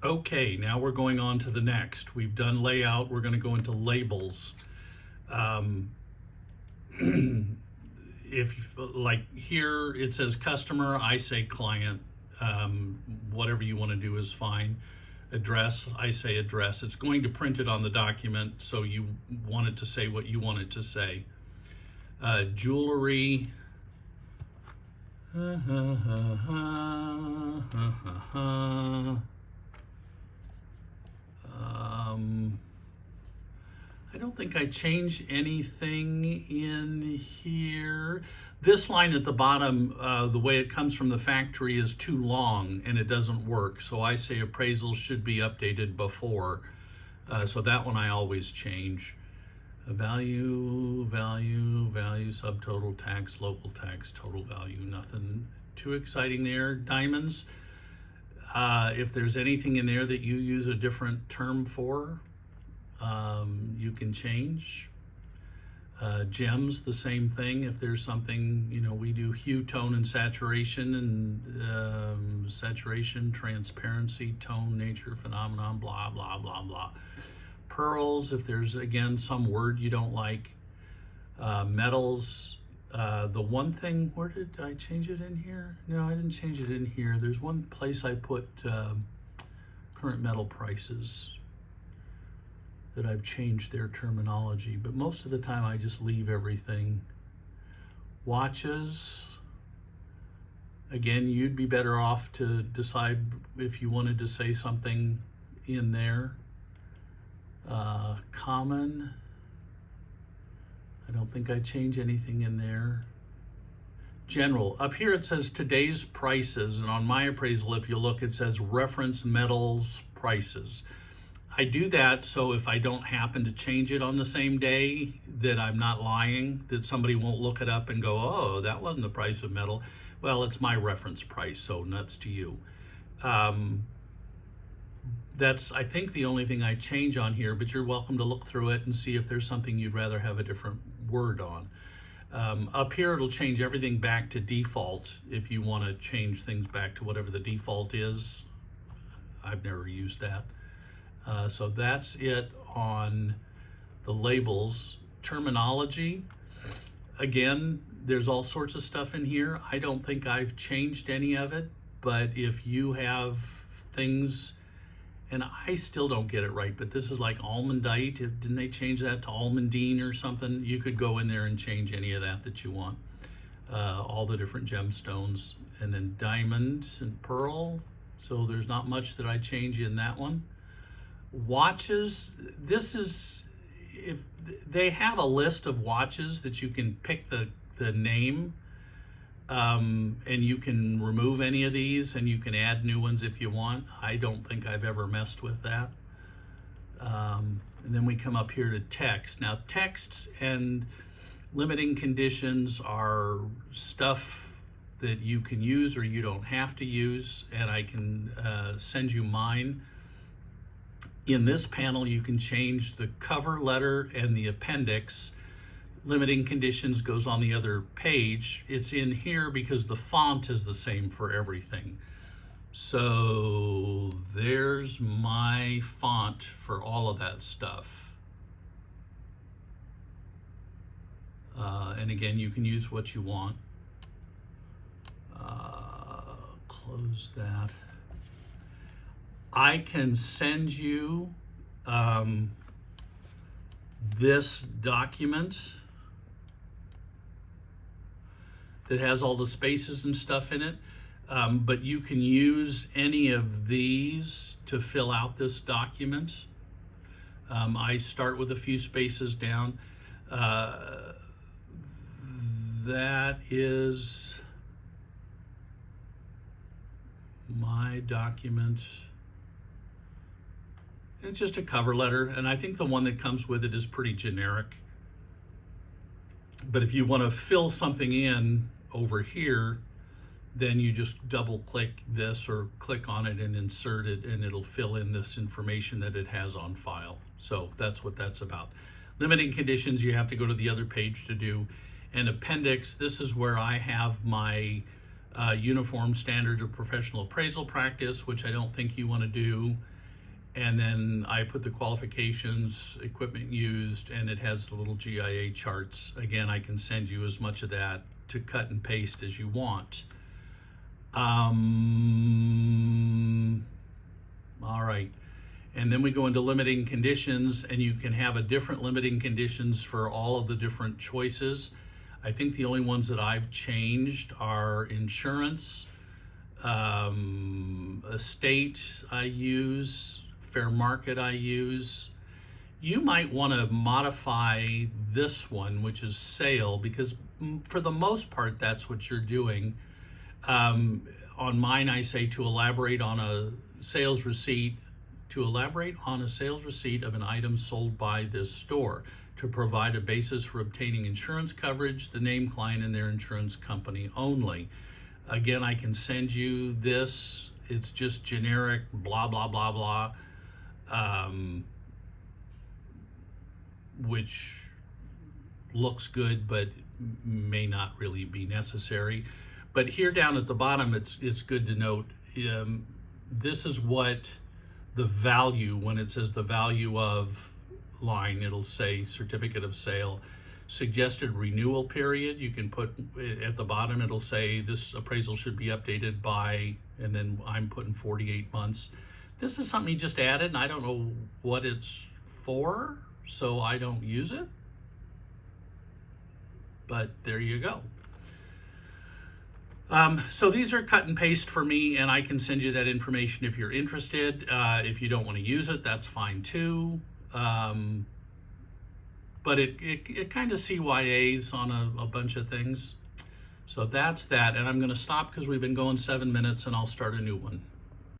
Okay, now we're going on to the next. We've done layout, we're going to go into labels. Um, if like here it says customer, I say client. Whatever you want to do is fine. Address, I say address. It's going to print it on the document, so you want it to say what you want it to say. Jewelry. I don't think I changed anything in here. This line at the bottom, the way it comes from the factory is too long and it doesn't work. So I say appraisal should be updated before. So that one I always change. Value, subtotal tax, local tax, total value. Nothing too exciting there. Diamonds. If there's anything in there that you use a different term for, you can change. Gems, the same thing. If there's something, we do hue, tone, and saturation, and saturation, transparency, tone, nature, phenomenon, blah, blah, blah, blah. Pearls, if there's, again, some word you don't like. Metals, the one thing, where did I change it in here? No, I didn't change it in here. There's one place I put current metal prices that I've changed their terminology, but most of the time I just leave everything. Watches, again, you'd be better off to decide if you wanted to say something in there. Common, I don't think I change anything in there. General, up here it says today's prices, and on my appraisal, if you look, it says reference metals prices. I do that so if I don't happen to change it on the same day, that I'm not lying, that somebody won't look it up and go, oh, that wasn't the price of metal. Well, it's my reference price, so nuts to you. That's, I think, the only thing I change on here, but you're welcome to look through it and see if there's something you'd rather have a different word on. Up here, it'll change everything back to default if you want to change things back to whatever the default is. I've never used that. So that's it on the labels. Terminology, again, there's all sorts of stuff in here. I don't think I've changed any of it, but if you have things, and I still don't get it right, but this is like almondite, didn't they change that to almondine or something? You could go in there and change any of that you want. All the different gemstones, and then diamond and pearl, so there's not much that I change in that one. Watches, this is, if they have a list of watches that you can pick the name, and you can remove any of these and you can add new ones if you want. I don't think I've ever messed with that. And then we come up here to text. Now, texts and limiting conditions are stuff that you can use or you don't have to use, and I can send you mine. In this panel, you can change the cover letter and the appendix. Limiting conditions goes on the other page. It's in here because the font is the same for everything. So there's my font for all of that stuff. And again, you can use what you want. Close that. I can send you this document that has all the spaces and stuff in it, but you can use any of these to fill out this document. I start with a few spaces down. That is my document. It's just a cover letter, and I think the one that comes with it is pretty generic. But if you want to fill something in over here, then you just double click this or click on it and insert it, and it'll fill in this information that it has on file. So that's what that's about. Limiting conditions, you have to go to the other page to do. And appendix, this is where I have my uniform standards of professional appraisal practice, which I don't think you want to do. And then I put the qualifications, equipment used, and it has the little GIA charts. Again, I can send you as much of that to cut and paste as you want. All right. And then we go into limiting conditions, and you can have a different limiting conditions for all of the different choices. I think the only ones that I've changed are insurance, estate I use, fair market I use. You might want to modify this one, which is sale, because for the most part, that's what you're doing. On mine, I say to elaborate on a sales receipt, of an item sold by this store, to provide a basis for obtaining insurance coverage, the named client and their insurance company only. Again, I can send you this. It's just generic, blah, blah, blah, blah, which looks good, but may not really be necessary. But here down at the bottom, it's good to note, this is what the value, when it says the value of line, it'll say certificate of sale, suggested renewal period. You can put at the bottom, it'll say this appraisal should be updated by, and then I'm putting 48 months. This is something he just added, and I don't know what it's for, so I don't use it. But there you go. So these are cut and paste for me, and I can send you that information if you're interested. If you don't want to use it, that's fine too. But it kind of CYAs on a bunch of things. So that's that, and I'm going to stop because we've been going 7 minutes, and I'll start a new one.